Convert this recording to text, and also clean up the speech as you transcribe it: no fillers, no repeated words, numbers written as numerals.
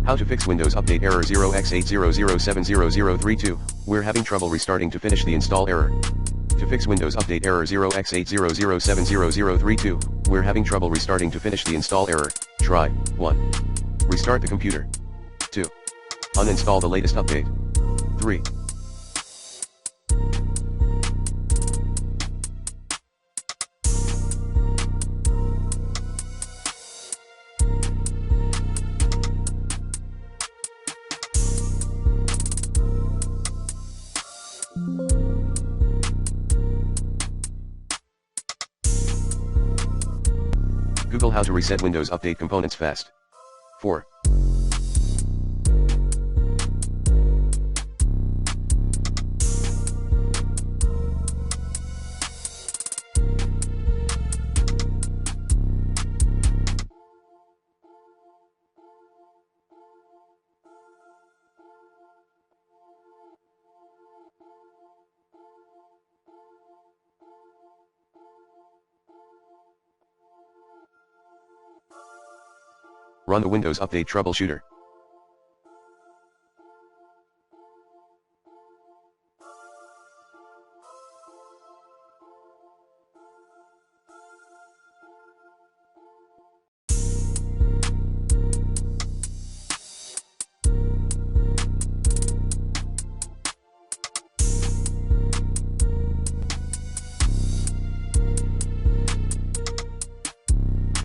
How to fix Windows Update error 0x80070032, we're having trouble restarting to finish the install error. To fix Windows Update error 0x80070032, we're having trouble restarting to finish the install error, try, 1. Restart the computer. 2. Uninstall the latest update. 3. Google how to reset Windows Update components fast. 4. Run the Windows Update troubleshooter.